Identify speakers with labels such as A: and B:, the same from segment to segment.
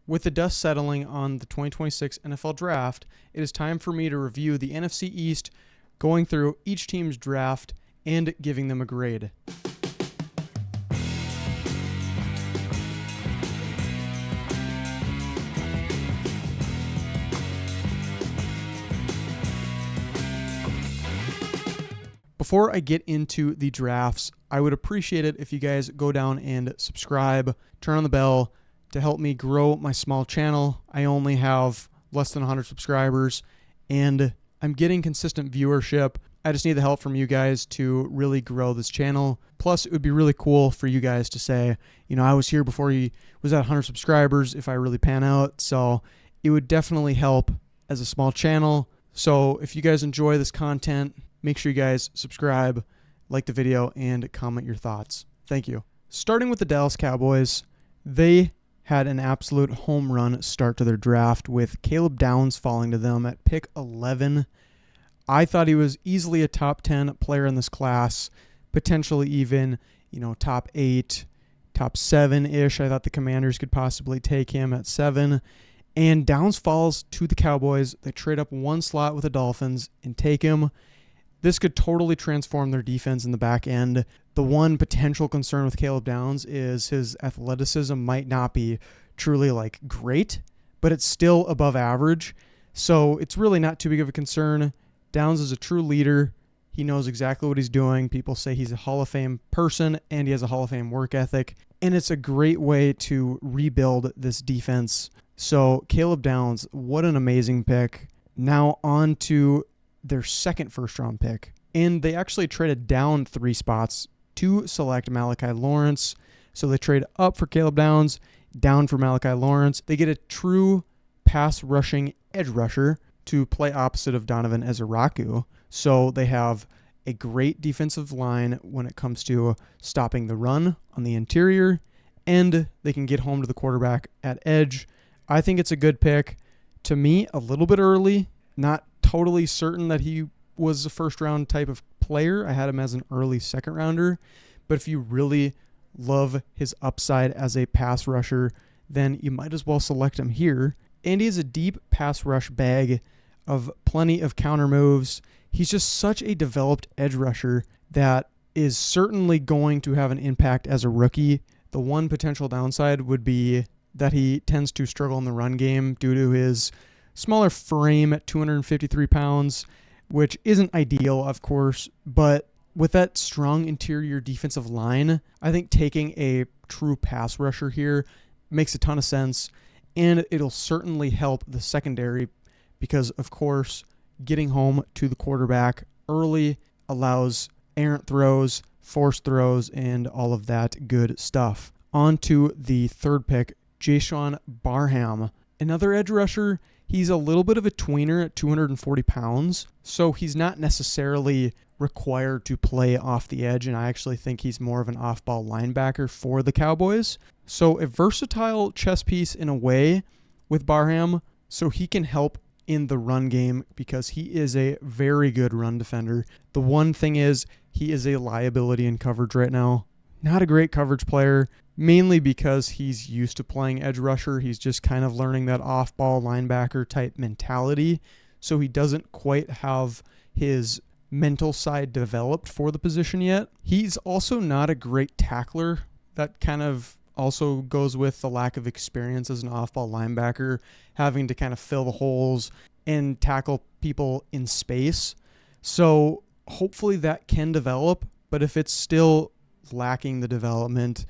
A: With the dust settling on the 2026 NFL Draft, it is time for me to review the NFC East, going through each team's draft and giving them a grade. Before I get into the drafts, I would appreciate it if you guys go down and subscribe, turn on the bell to help me grow my small channel. I only have less than 100 subscribers and I'm getting consistent viewership. I just need the help from you guys to really grow this channel. Plus, it would be really cool for you guys to say, I was here before he was at 100 subscribers if I really pan out. So it would definitely help as a small channel. So if you guys enjoy this content, make sure you guys subscribe, like the video, and comment your thoughts. Thank you. Starting with the Dallas Cowboys, they had an absolute home run start to their draft with Caleb Downs falling to them at pick 11. I thought he was easily a top 10 player in this class, potentially even, top 8, top 7-ish. I thought the Commanders could possibly take him at 7. And Downs falls to the Cowboys. They trade up one slot with the Dolphins and take him. This could totally transform their defense in the back end. The one potential concern with Caleb Downs is his athleticism might not be truly great, but it's still above average. So it's really not too big of a concern. Downs is a true leader. He knows exactly what he's doing. People say he's a Hall of Fame person and he has a Hall of Fame work ethic. And it's a great way to rebuild this defense. So Caleb Downs, what an amazing pick. Now on to their second first-round pick. And they actually traded down 3 spots to select Malachi Lawrence. So they trade up for Caleb Downs, down for Malachi Lawrence. They get a true pass-rushing edge rusher to play opposite of Donovan Ezeraku. So they have a great defensive line when it comes to stopping the run on the interior, and they can get home to the quarterback at edge. I think it's a good pick. To me, a little bit early. Not totally certain that he was a first-round type of player. I had him as an early second-rounder. But if you really love his upside as a pass rusher, then you might as well select him here. And he has a deep pass rush bag of plenty of counter moves. He's just such a developed edge rusher that is certainly going to have an impact as a rookie. The one potential downside would be that he tends to struggle in the run game due to his smaller frame at 253 pounds, which isn't ideal, of course, but with that strong interior defensive line, I think taking a true pass rusher here makes a ton of sense, and it'll certainly help the secondary because, of course, getting home to the quarterback early allows errant throws, forced throws, and all of that good stuff. On to the third pick, Jayshon Barham, another edge rusher. He's a little bit of a tweener at 240 pounds, so he's not necessarily required to play off the edge, and I actually think he's more of an off-ball linebacker for the Cowboys. So a versatile chess piece in a way with Barham, so he can help in the run game because he is a very good run defender. The one thing is he is a liability in coverage right now. Not a great coverage player, mainly because he's used to playing edge rusher. He's just kind of learning that off-ball linebacker type mentality. So he doesn't quite have his mental side developed for the position yet. He's also not a great tackler. That kind of also goes with the lack of experience as an off-ball linebacker, having to kind of fill the holes and tackle people in space. So hopefully that can develop, but if it's still lacking the development,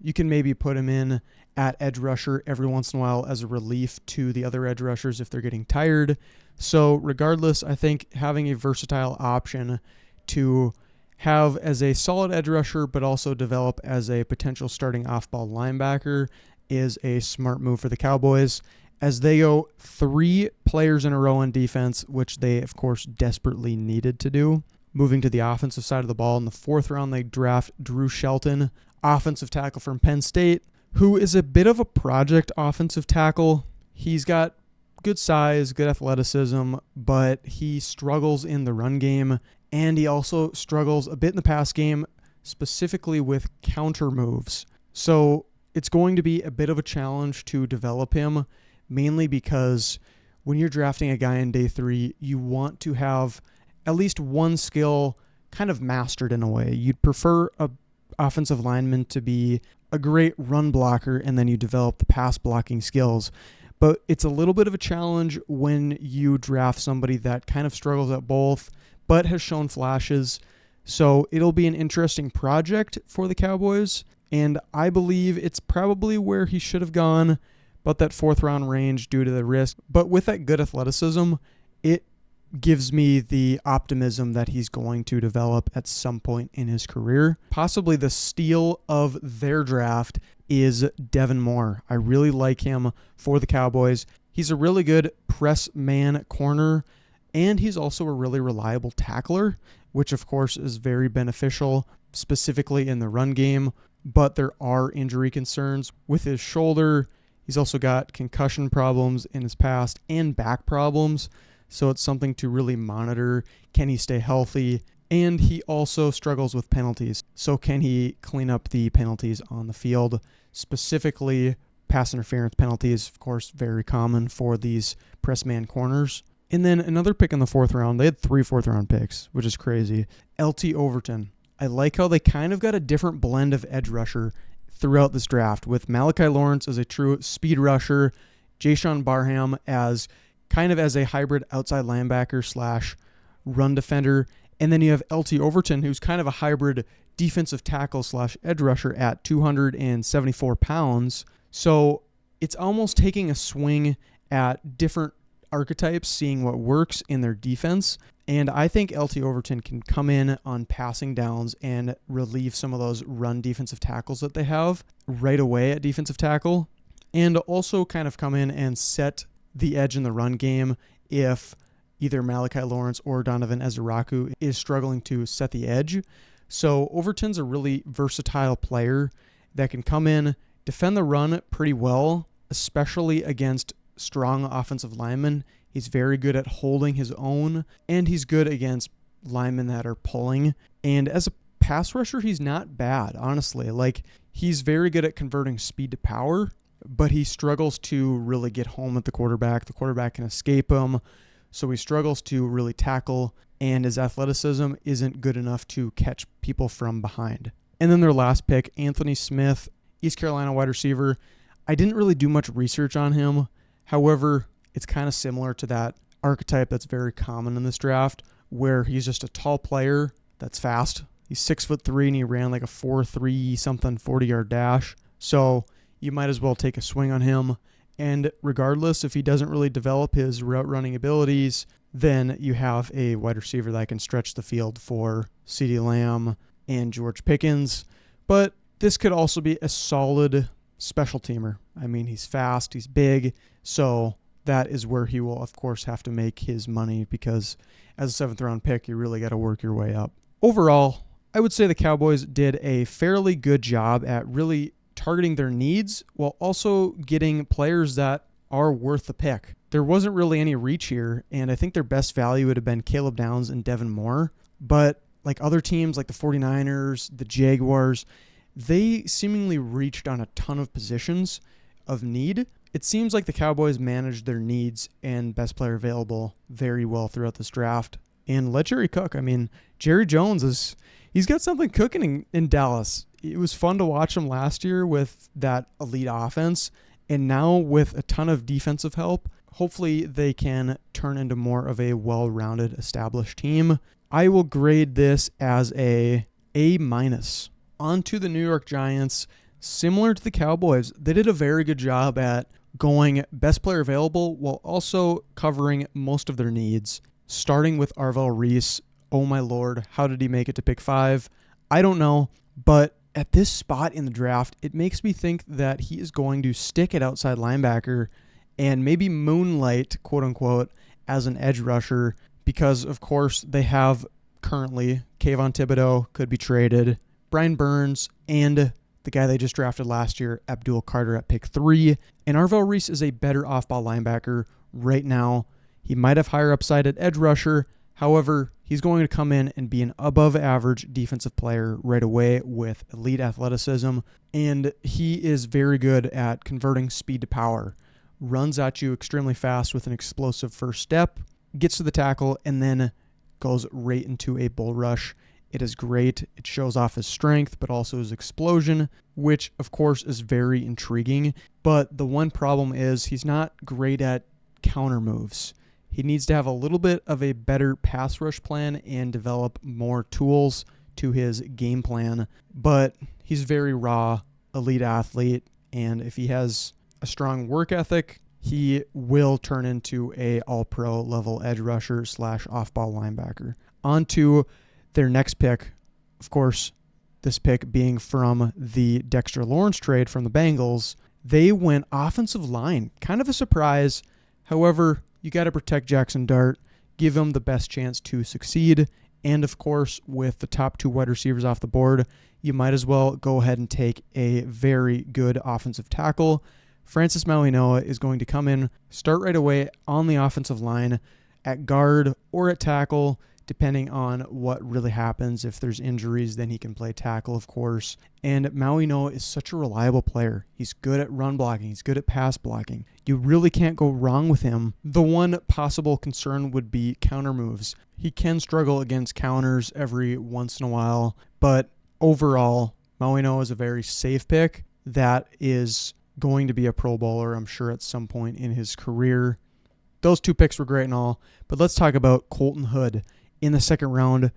A: you can maybe put him in at edge rusher every once in a while as a relief to the other edge rushers if they're getting tired. So regardless, I think having a versatile option to have as a solid edge rusher but also develop as a potential starting off-ball linebacker is a smart move for the Cowboys as they go 3 players in a row on defense, which they, of course, desperately needed to do. Moving to the offensive side of the ball, in the 4th round, they draft Drew Shelton, offensive tackle from Penn State, who is a bit of a project offensive tackle. He's got good size, good athleticism, but he struggles in the run game, and he also struggles a bit in the pass game, specifically with counter moves. So it's going to be a bit of a challenge to develop him, mainly because when you're drafting a guy in day 3, you want to have at least one skill kind of mastered in a way. You'd prefer a offensive lineman to be a great run blocker, and then you develop the pass blocking skills. But it's a little bit of a challenge when you draft somebody that kind of struggles at both, but has shown flashes. So it'll be an interesting project for the Cowboys, and I believe it's probably where he should have gone, but that 4th round range due to the risk. But with that good athleticism, it gives me the optimism that he's going to develop at some point in his career. Possibly the steal of their draft is Devin Moore. I really like him for the Cowboys. He's a really good press man corner, and he's also a really reliable tackler, which of course is very beneficial, specifically in the run game. But there are injury concerns with his shoulder. He's also got concussion problems in his past and back problems. So it's something to really monitor. Can he stay healthy? And he also struggles with penalties. So can he clean up the penalties on the field? Specifically, pass interference penalties, of course, very common for these press man corners. And then another pick in the 4th round. They had 3 4th-round picks, which is crazy. LT Overton. I like how they kind of got a different blend of edge rusher throughout this draft, with Malachi Lawrence as a true speed rusher, Jayshon Barham as kind of as a hybrid outside linebacker / run defender. And then you have LT Overton, who's kind of a hybrid defensive tackle / edge rusher at 274 pounds. So it's almost taking a swing at different archetypes, seeing what works in their defense. And I think LT Overton can come in on passing downs and relieve some of those run defensive tackles that they have right away at defensive tackle, and also kind of come in and set the edge in the run game if either Malachi Lawrence or Donovan Ezeraku is struggling to set the edge. So Overton's a really versatile player that can come in, defend the run pretty well, especially against strong offensive linemen. He's very good at holding his own, and he's good against linemen that are pulling. And as a pass rusher, he's not bad, honestly. Like, he's very good at converting speed to power, but he struggles to really get home at the quarterback. The quarterback can escape him, so he struggles to really tackle, and his athleticism isn't good enough to catch people from behind. And then their last pick, Anthony Smith, East Carolina wide receiver. I didn't really do much research on him. However, it's kind of similar to that archetype that's very common in this draft, where he's just a tall player that's fast. He's 6'3", and he ran like a 4.3 something 40-yard dash. So you might as well take a swing on him. And regardless, if he doesn't really develop his route running abilities, then you have a wide receiver that can stretch the field for CeeDee Lamb and George Pickens. But this could also be a solid special teamer. I mean, he's fast, he's big, so that is where he will, of course, have to make his money, because as a 7th-round pick, you really got to work your way up. Overall, I would say the Cowboys did a fairly good job at really targeting their needs while also getting players that are worth the pick. There wasn't really any reach here, and I think their best value would have been Caleb Downs and Devin Moore. But like other teams like the 49ers, the Jaguars, they seemingly reached on a ton of positions of need. It seems like the Cowboys managed their needs and best player available very well throughout this draft. And let Jerry cook. I mean, Jerry Jones he's got something cooking in Dallas. It was fun to watch him last year with that elite offense, and now with a ton of defensive help, hopefully they can turn into more of a well-rounded, established team. I will grade this as a A-. On to the New York Giants. Similar to the Cowboys, they did a very good job at going best player available while also covering most of their needs. Starting with Arvell Reese. Oh my lord, how did he make it to pick 5? I don't know, but at this spot in the draft, it makes me think that he is going to stick at outside linebacker and maybe moonlight, quote unquote, as an edge rusher, because of course they have currently Kayvon Thibodeau could be traded, Brian Burns, and the guy they just drafted last year, Abdul Carter, at pick 3. And Arvell Reese is a better off-ball linebacker right now. He might have higher upside at edge rusher. However, He's going to come in and be an above average defensive player right away with elite athleticism, and he is very good at converting speed to power. Runs at you extremely fast with an explosive first step, gets to the tackle, and then goes right into a bull rush. It is great. It shows off his strength, but also his explosion, which of course is very intriguing. But the one problem is he's not great at counter moves. He needs to have a little bit of a better pass rush plan and develop more tools to his game plan. But he's very raw, elite athlete, and if he has a strong work ethic, he will turn into a all-pro level edge rusher / off-ball linebacker. On to their next pick. Of course, this pick being from the Dexter Lawrence trade from the Bengals. They went offensive line. Kind of a surprise. However, you got to protect Jackson Dart, give him the best chance to succeed. And of course, with the top 2 wide receivers off the board, you might as well go ahead and take a very good offensive tackle. Francis Mauigoa is going to come in, start right away on the offensive line at guard or at tackle, depending on what really happens. If there's injuries, then he can play tackle, of course. And Mauigoa is such a reliable player. He's good at run blocking. He's good at pass blocking. You really can't go wrong with him. The one possible concern would be counter moves. He can struggle against counters every once in a while, but overall, Mauigoa is a very safe pick that is going to be a Pro Bowler, I'm sure, at some point in his career. Those 2 picks were great and all, but let's talk about Colton Hood in the second round.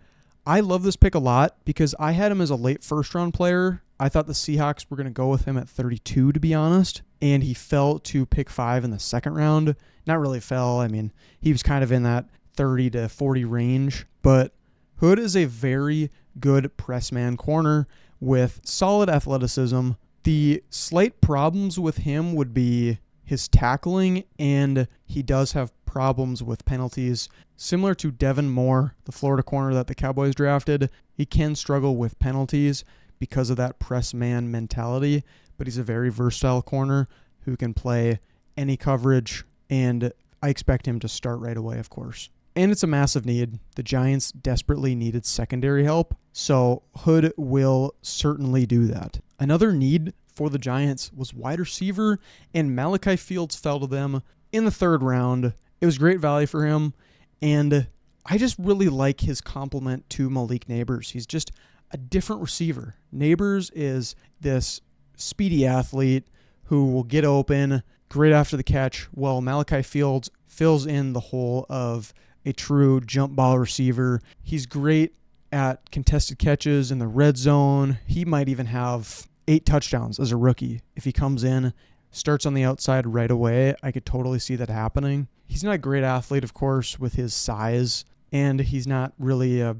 A: I love this pick a lot because I had him as a late first-round player. I thought the Seahawks were going to go with him at 32, to be honest, and he fell to pick 5 in the second round. Not really fell. I mean, he was kind of in that 30 to 40 range, but Hood is a very good press man corner with solid athleticism. The slight problems with him would be his tackling, and he does have problems with penalties. Similar to Devin Moore, the Florida corner that the Cowboys drafted, he can struggle with penalties because of that press man mentality, but he's a very versatile corner who can play any coverage, and I expect him to start right away, of course. And it's a massive need. The Giants desperately needed secondary help, so Hood will certainly do that. Another need for the Giants was wide receiver, and Malachi Fields fell to them in the third round. It was great value for him, and I just really like his complement to Malik Nabers. He's just a different receiver. Nabers is this speedy athlete who will get open, great after the catch, while Malachi Fields fills in the hole of a true jump ball receiver. He's great at contested catches in the red zone. He might even have 8 touchdowns as a rookie. If he comes in, starts on the outside right away, I could totally see that happening. He's not a great athlete, of course, with his size, and he's not really a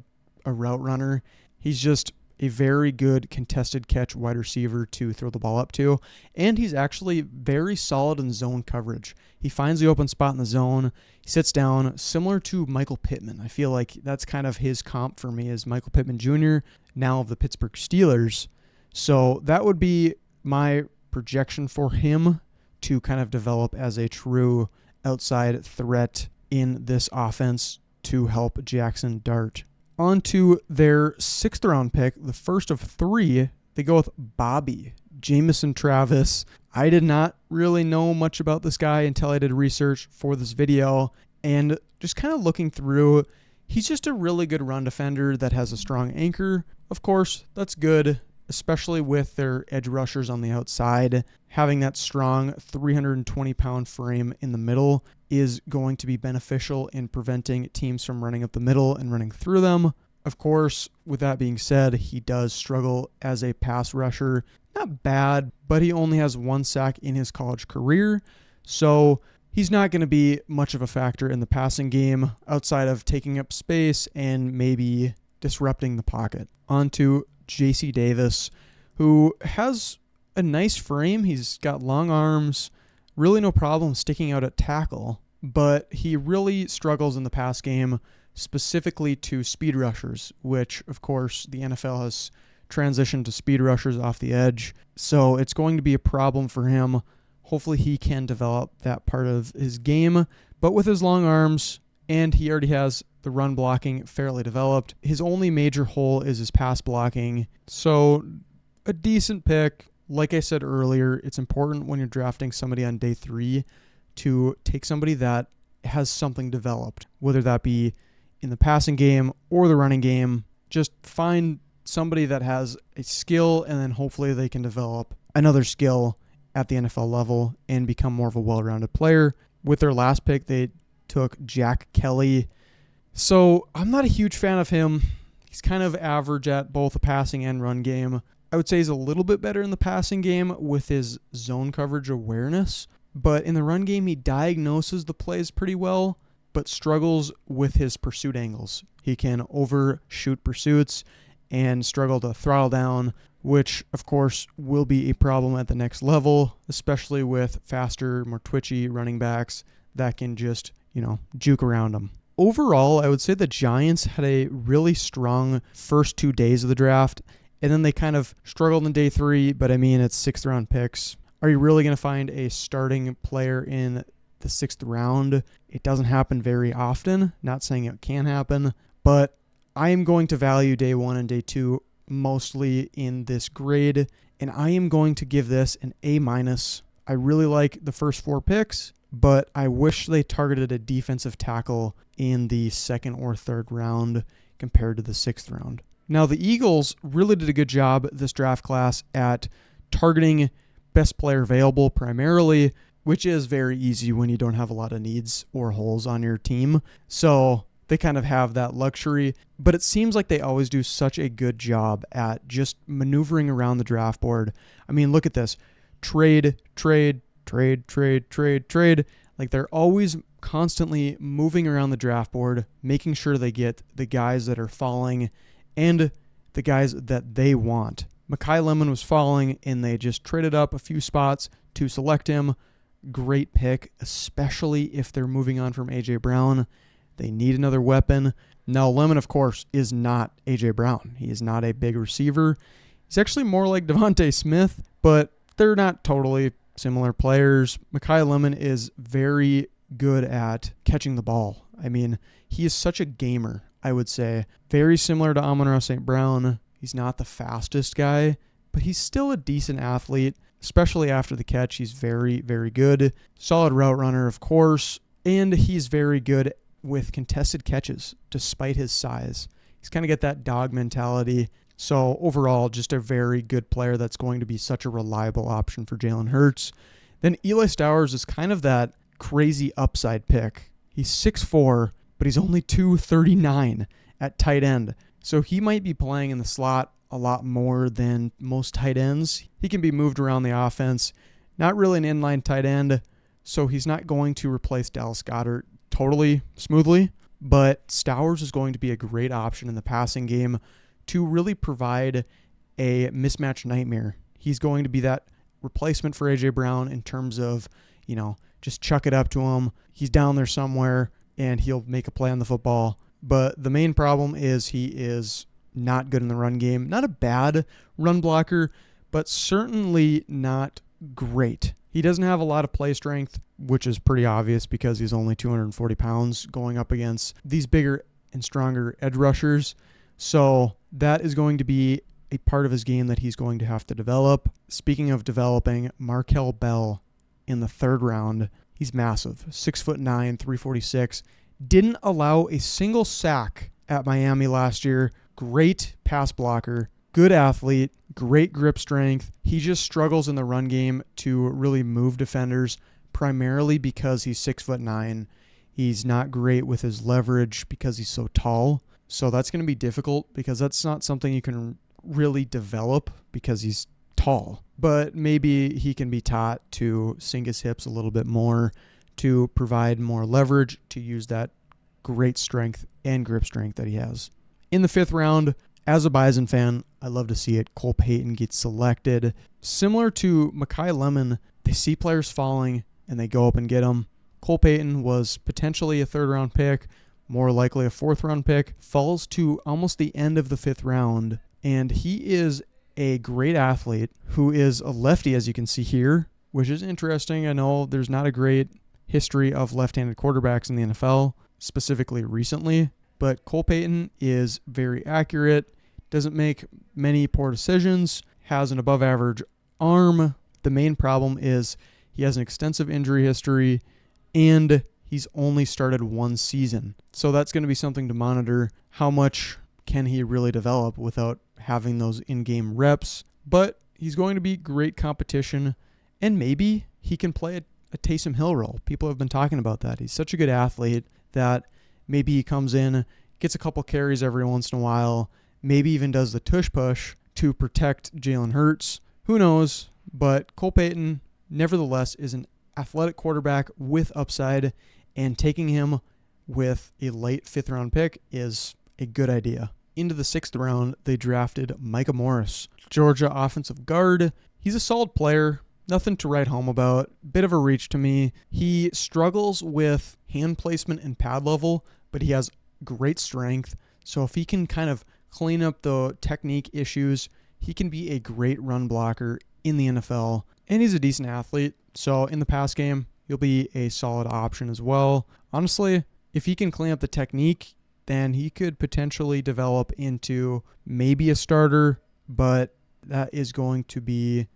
A: route runner. He's just a very good contested catch wide receiver to throw the ball up to, and he's actually very solid in zone coverage. He finds the open spot in the zone, he sits down, similar to Michael Pittman. I feel like that's kind of his comp for me, is Michael Pittman Jr., now of the Pittsburgh Steelers. So that would be my projection for him to kind of develop as a true outside threat in this offense to help Jackson Dart. On to their 6th round pick, the first of 3. They go with Bobby Jamison Travis. I did not really know much about this guy until I did research for this video, and just kind of looking through, he's just a really good run defender that has a strong anchor. Of course, that's good, especially with their edge rushers on the outside. Having that strong 320-pound frame in the middle is going to be beneficial in preventing teams from running up the middle and running through them. Of course, with that being said, he does struggle as a pass rusher. Not bad, but he only has 1 sack in his college career, so he's not going to be much of a factor in the passing game outside of taking up space and maybe disrupting the pocket. On to J.C. Davis, who has a nice frame. He's got long arms, really no problem sticking out at tackle, but he really struggles in the pass game, specifically to speed rushers, which, of course, the NFL has transitioned to speed rushers off the edge. So it's going to be a problem for him. Hopefully he can develop that part of his game, but with his long arms, and he already has the run blocking fairly developed. His only major hole is his pass blocking. So a decent pick. Like I said earlier, it's important when you're drafting somebody on day 3 to take somebody that has something developed, whether that be in the passing game or the running game. Just find somebody that has a skill, and then hopefully they can develop another skill at the NFL level and become more of a well-rounded player. With their last pick, they took Jack Kelly. So I'm not a huge fan of him. He's kind of average at both the passing and run game. I would say he's a little bit better in the passing game with his zone coverage awareness, but in the run game, he diagnoses the plays pretty well, but struggles with his pursuit angles. He can overshoot pursuits and struggle to throttle down, which of course will be a problem at the next level, especially with faster, more twitchy running backs that can just, juke around him. Overall, I would say the Giants had a really strong first 2 days of the draft, and then they kind of struggled in day 3, but it's 6th round picks. Are you really going to find a starting player in the 6th round? It doesn't happen very often. Not saying it can happen, but I am going to value day 1 and day 2 mostly in this grade, and I am going to give this an A-. I really like the first 4 picks, but I wish they targeted a defensive tackle in the 2nd or 3rd round compared to the 6th round. Now, the Eagles really did a good job this draft class at targeting best player available primarily, which is very easy when you don't have a lot of needs or holes on your team. So they kind of have that luxury, but it seems like they always do such a good job at just maneuvering around the draft board. Look at this. Trade. Like, they're always constantly moving around the draft board, making sure they get the guys that are falling and the guys that they want. Mekhi Lemon was falling, and they just traded up a few spots to select him. Great pick, especially if they're moving on from A.J. Brown. They need another weapon. Now, Lemon, of course, is not A.J. Brown. He is not a big receiver. He's actually more like Devontae Smith, but they're not totally similar players. Mekhi Lemon is very good at catching the ball. He is such a gamer, I would say. Very similar to Amon-Ra St. Brown. He's not the fastest guy, but he's still a decent athlete, especially after the catch. He's very, very good. Solid route runner, of course, and he's very good with contested catches, despite his size. He's kind of got that dog mentality. So overall, just a very good player that's going to be such a reliable option for Jalen Hurts. Then Eli Stowers is kind of that crazy upside pick. He's 6'4", but he's only 239 at tight end. So he might be playing in the slot a lot more than most tight ends. He can be moved around the offense. Not really an inline tight end, so he's not going to replace Dallas Goedert totally smoothly, but Stowers is going to be a great option in the passing game to really provide a mismatch nightmare. He's going to be that replacement for A.J. Brown in terms of, just chuck it up to him. He's down there somewhere, and he'll make a play on the football. But the main problem is he is not good in the run game. Not a bad run blocker, but certainly not great. He doesn't have a lot of play strength, which is pretty obvious because he's only 240 pounds going up against these bigger and stronger edge rushers. So that is going to be a part of his game that he's going to have to develop. Speaking of developing, Markell Bell in the 3rd round. He's massive, 6'9", 346. Didn't allow a single sack at Miami last year. Great pass blocker, good athlete, great grip strength. He just struggles in the run game to really move defenders, primarily because he's 6'9". He's not great with his leverage because he's so tall. So that's going to be difficult because that's not something you can really develop because he's tall. But maybe he can be taught to sink his hips a little bit more, to provide more leverage, to use that great strength and grip strength that he has. In the 5th round, as a Bison fan, I love to see it. Cole Payton gets selected. Similar to Mekhi Lemon, they see players falling and they go up and get them. Cole Payton was potentially a 3rd round pick, more likely a 4th round pick, falls to almost the end of the 5th round, and he is a great athlete who is a lefty, as you can see here, which is interesting. I know there's not a great history of left-handed quarterbacks in the NFL, specifically recently, but Cole Payton is very accurate, doesn't make many poor decisions, has an above average arm. The main problem is he has an extensive injury history, and he's only started one season. So that's going to be something to monitor. How much can he really develop without having those in-game reps? But he's going to be great competition, and maybe he can play a Taysom Hill role. People have been talking about that. He's such a good athlete that maybe he comes in, gets a couple carries every once in a while, maybe even does the tush push to protect Jalen Hurts. Who knows? But Cole Payton, nevertheless, is an athletic quarterback with upside, and taking him with a late 5th-round pick is a good idea. Into the 6th round, they drafted Micah Morris, Georgia offensive guard. He's a solid player, nothing to write home about. Bit of a reach to me. He struggles with hand placement and pad level, but he has great strength. So if he can kind of clean up the technique issues, he can be a great run blocker in the NFL. And he's a decent athlete, so in the pass game, he'll be a solid option as well. Honestly, if he can clean up the technique, then he could potentially develop into maybe a starter, but that is going to be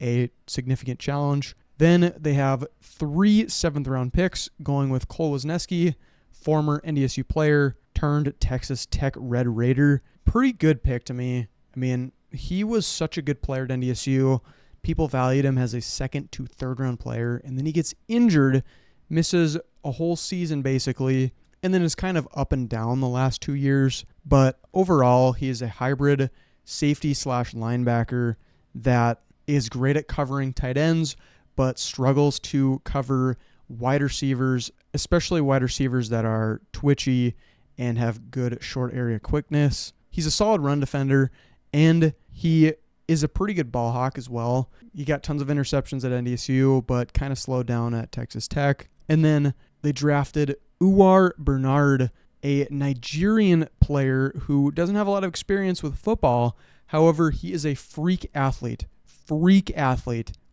A: a significant challenge. Then they have 3 7th-round picks going with Cole Wisniewski, former NDSU player turned Texas Tech Red Raider. Pretty good pick to me. I mean, he was such a good player at NDSU. People valued him as a 2nd to 3rd round player, and then he gets injured, misses a whole season basically, and then is kind of up and down the last 2 years. But overall, he is a hybrid safety / linebacker that is great at covering tight ends, but struggles to cover wide receivers, especially wide receivers that are twitchy and have good short area quickness. He's a solid run defender, and he is a pretty good ball hawk as well. He got tons of interceptions at NDSU, but kind of slowed down at Texas Tech. And then they drafted Uwar Bernard, a Nigerian player who doesn't have a lot of experience with football. However, he is a freak athlete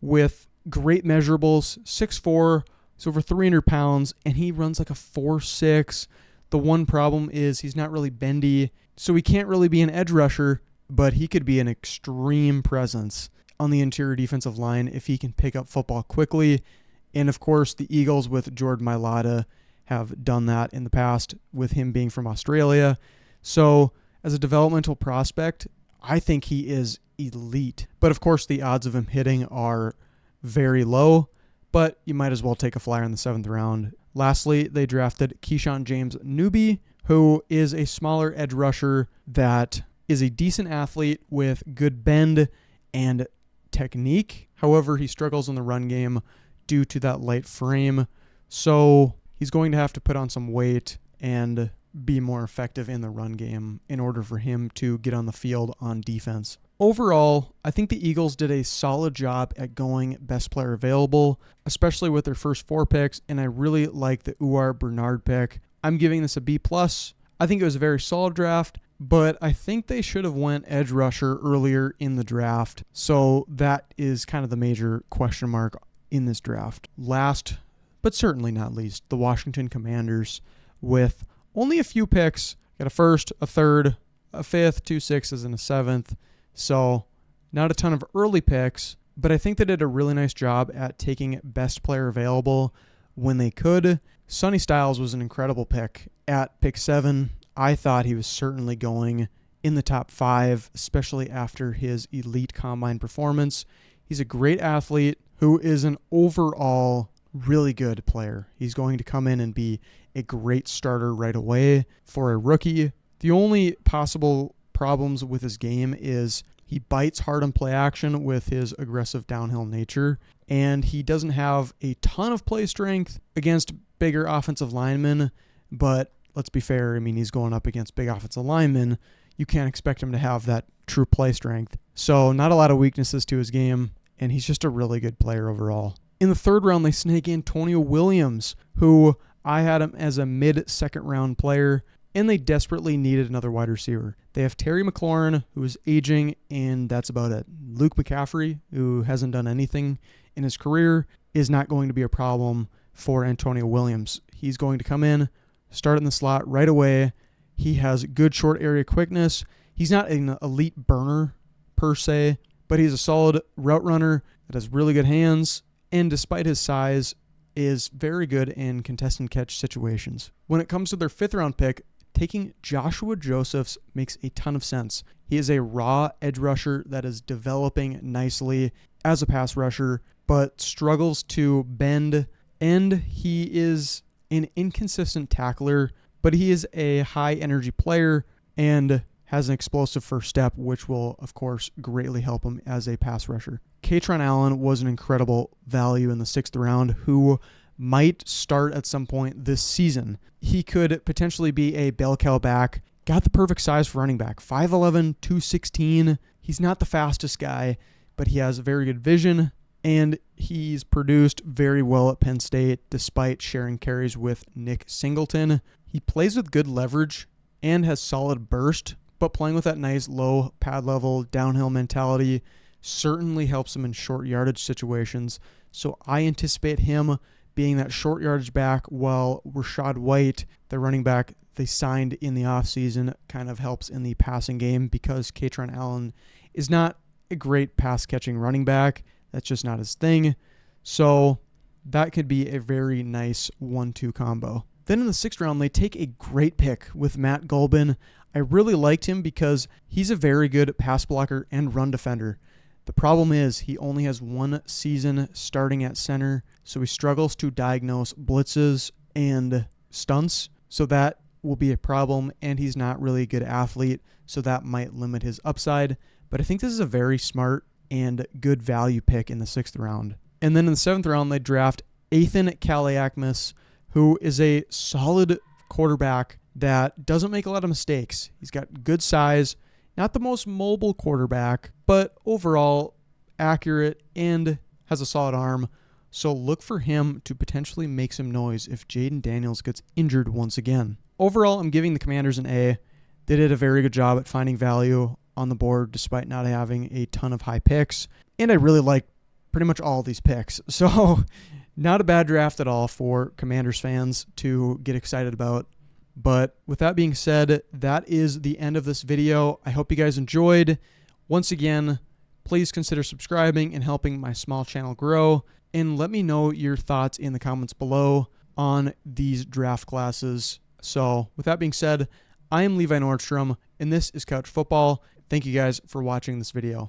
A: with great measurables, 6'4", he's over 300 pounds, and he runs like a 4.6. The one problem is he's not really bendy, so he can't really be an edge rusher, but he could be an extreme presence on the interior defensive line if he can pick up football quickly. And of course, the Eagles with Jordan Mailata have done that in the past with him being from Australia. So as a developmental prospect, I think he is elite. But of course, the odds of him hitting are very low, but you might as well take a flyer in the 7th round. Lastly, they drafted Keyshawn James Newby, who is a smaller edge rusher that is a decent athlete with good bend and technique. However, he struggles in the run game due to that light frame. So he's going to have to put on some weight and be more effective in the run game in order for him to get on the field on defense. Overall, I think the Eagles did a solid job at going best player available, especially with their first 4 picks, and I really like the Uwar Bernard pick. I'm giving this a B+. I think it was a very solid draft, but I think they should have went edge rusher earlier in the draft. So that is kind of the major question mark in this draft. Last, but certainly not least, the Washington Commanders with only a few picks. Got a 1st, a 3rd, a 5th, 2 6s, and a 7th. So not a ton of early picks, but I think they did a really nice job at taking best player available when they could. Sonny Styles was an incredible pick at pick 7. I thought he was certainly going in the top 5, especially after his elite combine performance. He's a great athlete who is an overall really good player. He's going to come in and be a great starter right away for a rookie. The only possible problems with his game is he bites hard on play action with his aggressive downhill nature, and he doesn't have a ton of play strength against bigger offensive linemen, but let's be fair, I mean, he's going up against big offensive linemen. You can't expect him to have that true play strength. So not a lot of weaknesses to his game, and he's just a really good player overall. In the 3rd round, they snake Antonio Williams, who I had him as a mid-2nd round player, and they desperately needed another wide receiver. They have Terry McLaurin, who is aging, and that's about it. Luke McCaffrey, who hasn't done anything in his career, is not going to be a problem for Antonio Williams. He's going to come in, start in the slot right away. He has good short area quickness. He's not an elite burner per se, but he's a solid route runner that has really good hands, and despite his size, is very good in contest and catch situations. When it comes to their 5th round pick, taking Joshua Josephs makes a ton of sense. He is a raw edge rusher that is developing nicely as a pass rusher, but struggles to bend, and he is an inconsistent tackler, but he is a high energy player and has an explosive first step, which will, of course, greatly help him as a pass rusher. Katron Allen was an incredible value in the 6th round who might start at some point this season. He could potentially be a bell cow back. Got the perfect size for running back. 5'11", 216. He's not the fastest guy, but he has very good vision, and he's produced very well at Penn State despite sharing carries with Nick Singleton. He plays with good leverage and has solid burst, but playing with that nice low pad level downhill mentality certainly helps him in short yardage situations. So I anticipate him being that short yardage back, while Rashad White, the running back they signed in the offseason, kind of helps in the passing game because Katron Allen is not a great pass catching running back. That's just not his thing. So that could be a very nice 1-2 combo. Then in the 6th round, they take a great pick with Matt Gulbin. I really liked him because he's a very good pass blocker and run defender. The problem is he only has 1 season starting at center, so he struggles to diagnose blitzes and stunts, so that will be a problem, and he's not really a good athlete, so that might limit his upside. But I think this is a very smart and good value pick in the 6th round. And then in the 7th round, they draft Ethan Kaliakmis, who is a solid quarterback that doesn't make a lot of mistakes. He's got good size, not the most mobile quarterback, but overall accurate and has a solid arm. So look for him to potentially make some noise if Jaden Daniels gets injured once again. Overall, I'm giving the Commanders an A. They did a very good job at finding value on the board despite not having a ton of high picks. And I really like pretty much all of these picks. So not a bad draft at all for Commanders fans to get excited about. But with that being said, that is the end of this video. I hope you guys enjoyed. Once again, please consider subscribing and helping my small channel grow. And let me know your thoughts in the comments below on these draft classes. So with that being said, I am Levi Nordstrom, and this is Couch Football. Thank you guys for watching this video.